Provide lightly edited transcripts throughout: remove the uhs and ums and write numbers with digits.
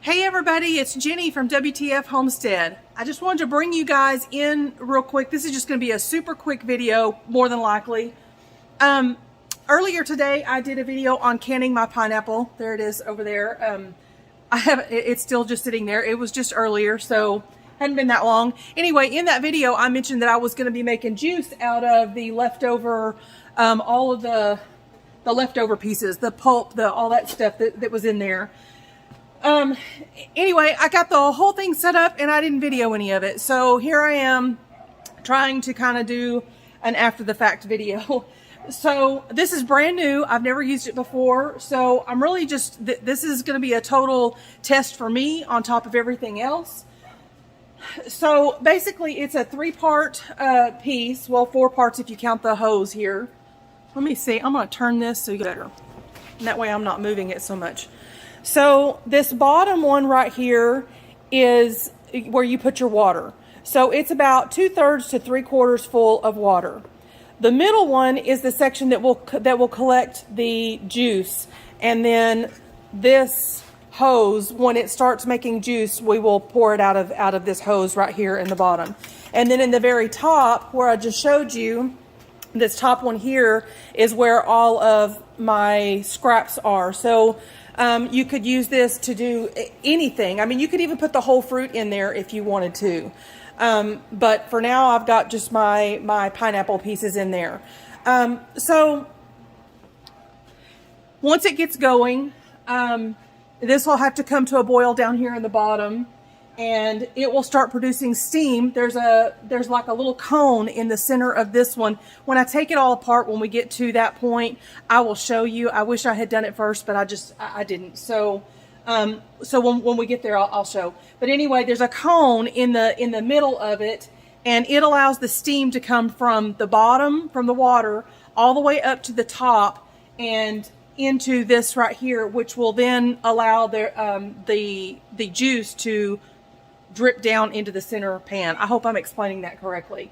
Hey everybody, it's Jenny from WTF Homestead. I just wanted to bring you guys in real quick. This is just going to be a super quick video, more than likely. Earlier today, I did a video on canning my pineapple. There it is over there. It's still just sitting there. It was just earlier, so hadn't been that long. Anyway, in that video, I mentioned that I was going to be making juice out of the leftover, all of the leftover pieces, the pulp, all that stuff that was in there. Anyway, I got the whole thing set up and I didn't video any of it. So here I am trying to kind of do an after the fact video. So this is brand new. I've never used it before. So I'm really just, this is going to be a total test for me on top of everything else. So basically it's a 3-part piece. Well, 4 parts if you count the hose here. Let me see. I'm going to turn this so you get better. And that way I'm not moving it so much. So this bottom one right here is where you put your water. So it's about 2/3 to 3/4 full of water. The middle one is the section that will collect the juice, and then this hose, when it starts making juice, we will pour it out of this hose right here in the bottom. And then in the very top, where I just showed you, this top one here is where all of my scraps are. So you could use this to do anything. I mean, you could even put the whole fruit in there if you wanted to. But for now, I've got just my pineapple pieces in there. So once it gets going, this will have to come to a boil down here in the bottom, and it will start producing steam. There's like a little cone in the center of this one. When I take it all apart, when we get to that point, I will show you. I wish I had done it first, but I didn't. So when we get there, I'll show. But anyway, there's a cone in the middle of it, and it allows the steam to come from the bottom, from the water, all the way up to the top and into this right here, which will then allow the juice to drip down into the center pan. I hope I'm explaining that correctly.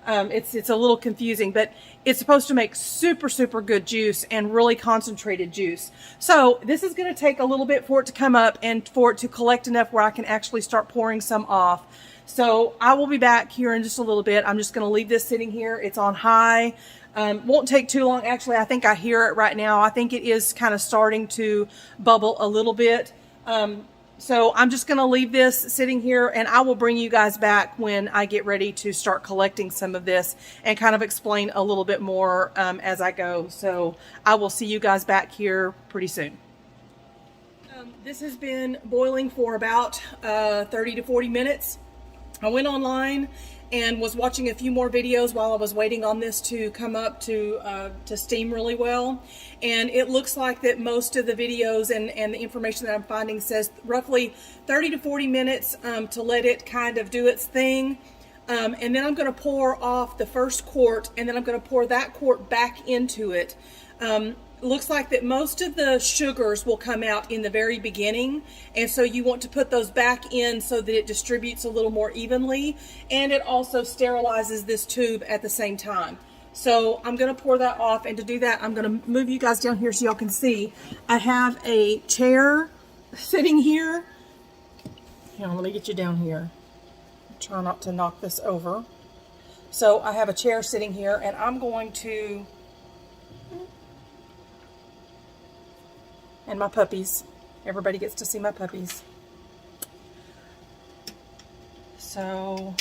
It's a little confusing, but it's supposed to make super, super good juice and really concentrated juice. So this is going to take a little bit for it to come up and for it to collect enough where I can actually start pouring some off. So I will be back here in just a little bit. I'm just going to leave this sitting here. It's on high. Won't take too long. Actually, I think I hear it right now. I think it is kind of starting to bubble a little bit. So I'm just going to leave this sitting here, and I will bring you guys back when I get ready to start collecting some of this and kind of explain a little bit more as I go. So I will see you guys back here pretty soon. This has been boiling for about 30 to 40 minutes. I went online and was watching a few more videos while I was waiting on this to come up to steam really well. And it looks like that most of the videos and the information that I'm finding says roughly 30 to 40 minutes to let it kind of do its thing. And then I'm going to pour off the first quart, and then I'm going to pour that quart back into it. Looks like that most of the sugars will come out in the very beginning, and so you want to put those back in so that it distributes a little more evenly, and it also sterilizes this tube at the same time. So I'm going to pour that off, and to do that I'm going to move you guys down here so y'all can see. I have a chair sitting here. Hang on, let me get you down here. Try not to knock this over. So I have a chair sitting here, and I'm going to, and my puppies. Everybody gets to see my puppies. So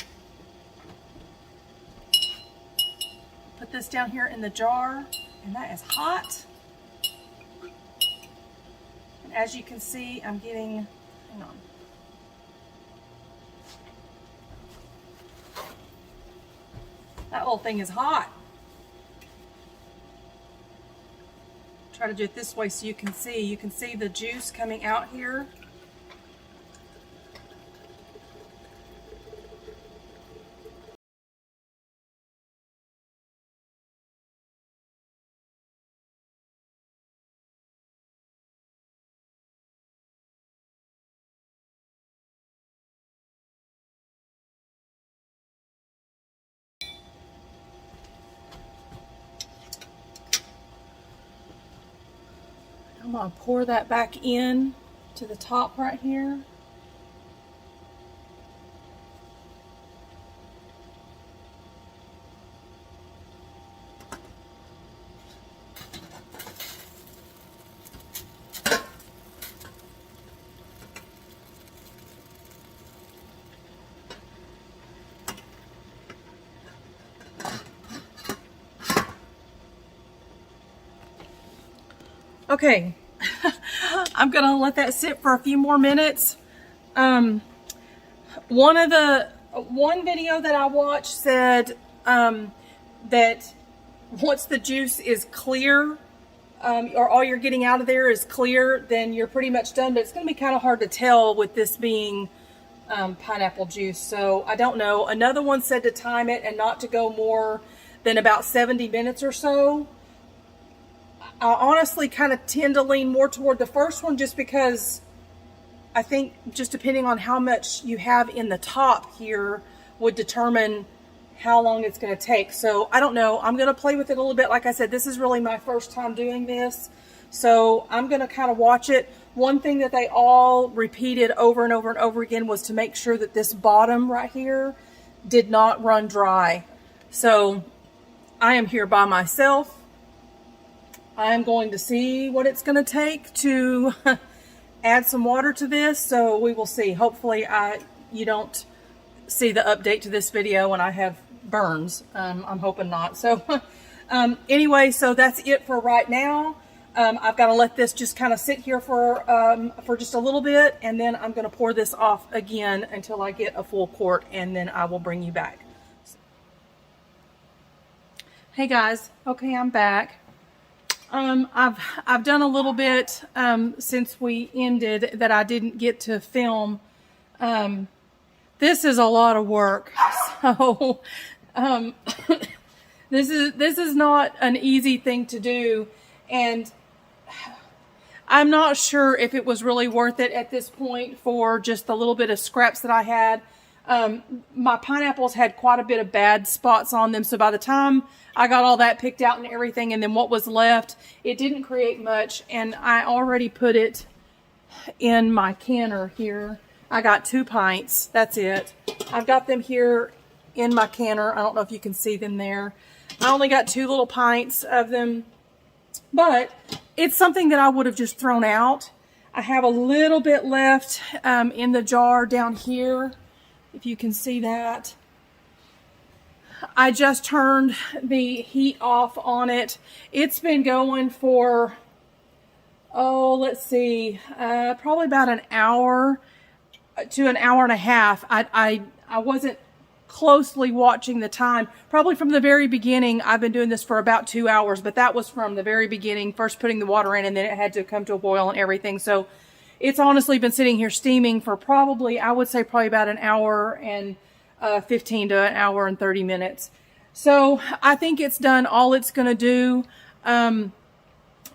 put this down here in the jar, and that is hot. And as you can see, I'm getting, hang on. That little thing is hot. Try to do it this way so you can see the juice coming out here. I'm going to pour that back in to the top right here. Okay, I'm gonna let that sit for a few more minutes. One video that I watched said that once the juice is clear, or all you're getting out of there is clear, then you're pretty much done. But it's going to be kind of hard to tell with this being pineapple juice. So I don't know. Another one said to time it and not to go more than about 70 minutes or so. I honestly kind of tend to lean more toward the first one, just because I think just depending on how much you have in the top here would determine how long it's going to take. So I don't know. I'm going to play with it a little bit. Like I said, this is really my first time doing this. So I'm going to kind of watch it. One thing that they all repeated over and over and over again was to make sure that this bottom right here did not run dry. So I am here by myself. I'm going to see what it's going to take to add some water to this. So we will see. Hopefully you don't see the update to this video when I have burns. I'm hoping not. So anyway, so that's it for right now. I've got to let this just kind of sit here for just a little bit, and then I'm going to pour this off again until I get a full quart, and then I will bring you back. Hey guys, okay, I'm back. I've done a little bit since we ended that I didn't get to film. This is a lot of work, so this is not an easy thing to do, and I'm not sure if it was really worth it at this point for just the little bit of scraps that I had. My pineapples had quite a bit of bad spots on them, so by the time I got all that picked out and everything, and then what was left, it didn't create much, and I already put it in my canner here. I got 2 pints, that's it. I've got them here in my canner. I don't know if you can see them there. I only got 2 little pints of them, but it's something that I would have just thrown out. I have a little bit left in the jar down here, if you can see that. I just turned the heat off on it. It's been going for, let's see, probably about an hour to an hour and a half. I wasn't closely watching the time. Probably from the very beginning, I've been doing this for about 2 hours, but that was from the very beginning, first putting the water in, and then it had to come to a boil and everything. So it's honestly been sitting here steaming for probably, I would say probably about an hour and 15 to an hour and 30 minutes. So I think it's done all it's going to do. And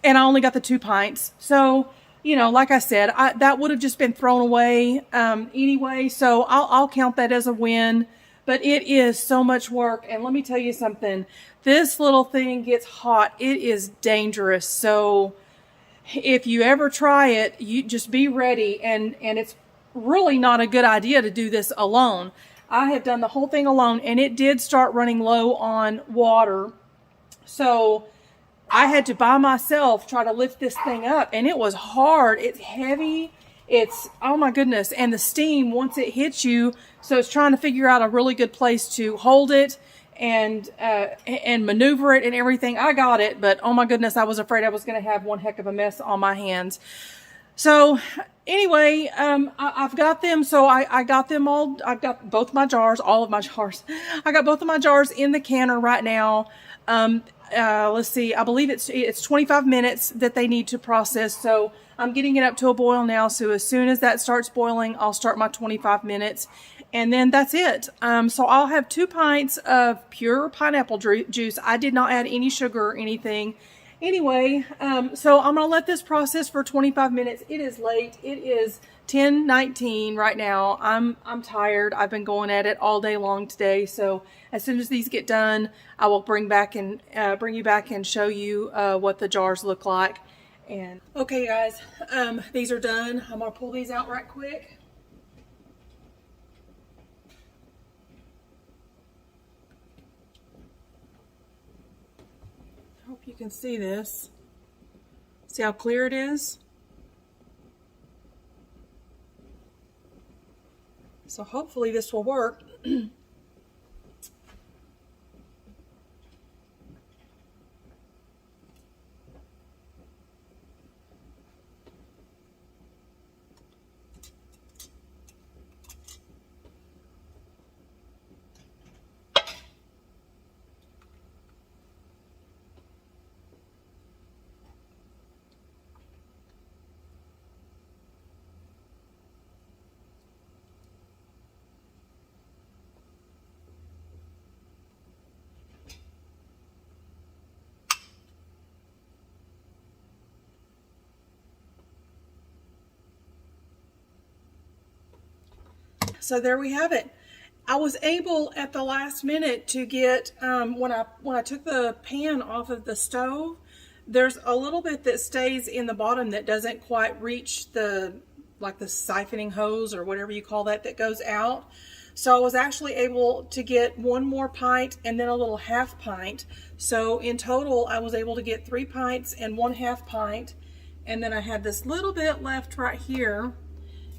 I only got the 2 pints. So, you know, like I said, that would have just been thrown away anyway. So I'll count that as a win. But it is so much work. And let me tell you something. This little thing gets hot. It is dangerous. So if you ever try it, you just be ready. And it's really not a good idea to do this alone. I have done the whole thing alone, and it did start running low on water. So I had to, by myself, try to lift this thing up, and it was hard. It's heavy. It's, oh my goodness. And the steam, once it hits you, so it's trying to figure out a really good place to hold it and maneuver it and everything. I got it, but oh my goodness, I was afraid I was going to have one heck of a mess on my hands. So anyway, I've got them. So I got them all. I've got both my jars, all of my jars. I got both of my jars in the canner right now. Let's see. I believe it's 25 minutes that they need to process. So I'm getting it up to a boil now. So as soon as that starts boiling, I'll start my 25 minutes. And then that's it. So I'll have 2 pints of pure pineapple juice. I did not add any sugar or anything. Anyway, so I'm going to let this process for 25 minutes. It is late. It is 10:19 right now. I'm tired. I've been going at it all day long today. So as soon as these get done, I will bring you back and show you what the jars look like. And okay, guys, these are done. I'm going to pull these out right quick. Hope you can see this. See how clear it is? So hopefully this will work. So there we have it. I was able at the last minute to get, when I took the pan off of the stove, there's a little bit that stays in the bottom that doesn't quite reach the siphoning hose or whatever you call that goes out. So I was actually able to get one more pint and then a little half pint. So in total, I was able to get 3 pints and 1/2 pint. And then I had this little bit left right here.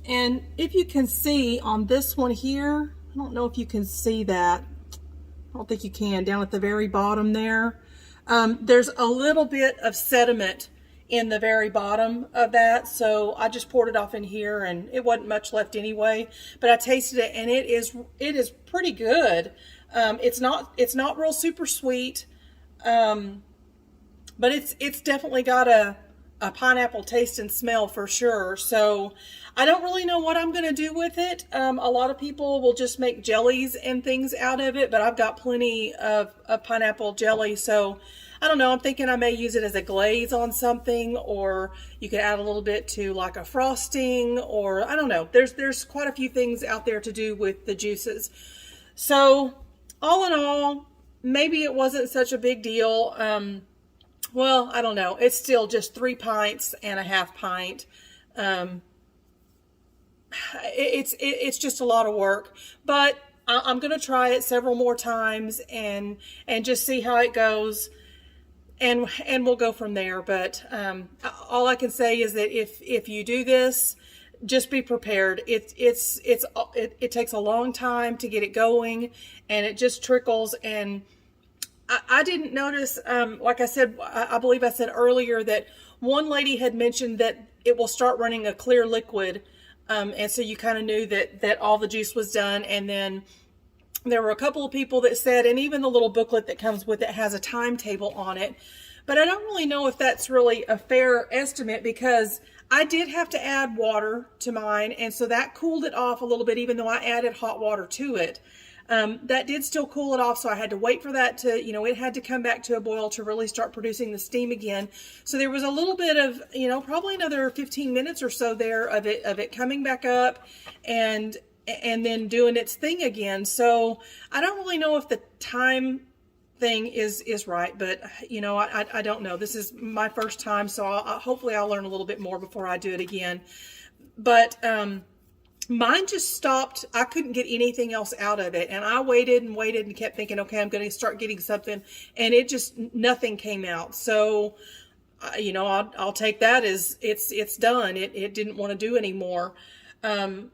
And if you can see on this one here, I don't know if you can see that. I don't think you can, down at the very bottom there. There's a little bit of sediment in the very bottom of that, so I just poured it off in here, and it wasn't much left anyway. But I tasted it, and it is pretty good. It's not real super sweet, but it's definitely got a pineapple taste and smell for sure. So I don't really know what I'm going to do with it. A lot of people will just make jellies and things out of it, but I've got plenty of pineapple jelly. So I don't know. I'm thinking I may use it as a glaze on something, or you could add a little bit to like a frosting, or I don't know. There's quite a few things out there to do with the juices. So all in all, maybe it wasn't such a big deal. Well, I don't know. It's still just 3 pints and a half pint. It's just a lot of work, but I'm going to try it several more times and just see how it goes. And we'll go from there. But all I can say is that if you do this, just be prepared. It takes a long time to get it going, and it just trickles. And I didn't notice, like I said, I believe I said earlier that one lady had mentioned that it will start running a clear liquid, and so you kind of knew that all the juice was done. And then there were a couple of people that said, and even the little booklet that comes with it has a timetable on it. But I don't really know if that's really a fair estimate, because I did have to add water to mine, and so that cooled it off a little bit, even though I added hot water to it. That did still cool it off, so I had to wait for that to, it had to come back to a boil to really start producing the steam again. So there was a little bit of, probably another 15 minutes or so there of it coming back up and then doing its thing again. So I don't really know if the time thing is right, but I don't know. This is my first time, so hopefully I'll learn a little bit more before I do it again. But mine just stopped. I couldn't get anything else out of it, and I waited and waited and kept thinking, okay, I'm going to start getting something, and it just, nothing came out. So I'll take that as it's done. It didn't want to do anymore. Like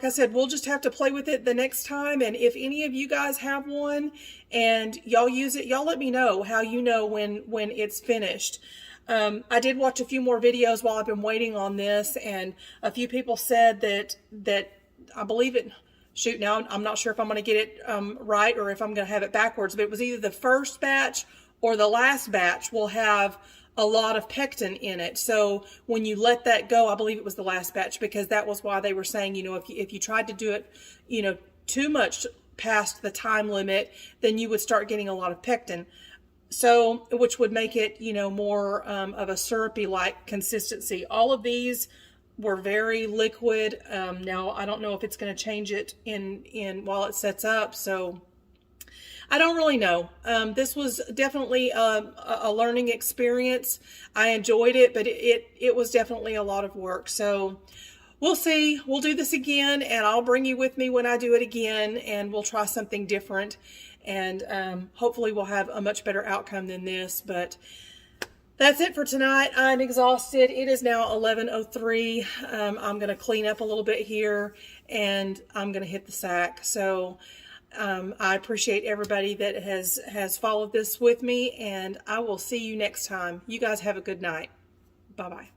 I said, we'll just have to play with it the next time. And if any of you guys have one and y'all use it, y'all let me know how you know when it's finished. I did watch a few more videos while I've been waiting on this, and a few people said that I believe it. Shoot, now I'm not sure if I'm going to get it right or if I'm going to have it backwards, but it was either the first batch or the last batch will have a lot of pectin in it. So when you let that go, I believe it was the last batch, because that was why they were saying, if you tried to do it, too much past the time limit, then you would start getting a lot of pectin. So, which would make it, more of a syrupy-like consistency. All of these were very liquid. Now, I don't know if it's going to change it in while it sets up. So, I don't really know. This was definitely a learning experience. I enjoyed it, but it was definitely a lot of work. So, we'll see. We'll do this again, and I'll bring you with me when I do it again, and we'll try something different. And hopefully we'll have a much better outcome than this. But that's it for tonight. I'm exhausted. It is now 11:03. I'm going to clean up a little bit here, and I'm going to hit the sack. So I appreciate everybody that has followed this with me, and I will see you next time. You guys have a good night. Bye-bye.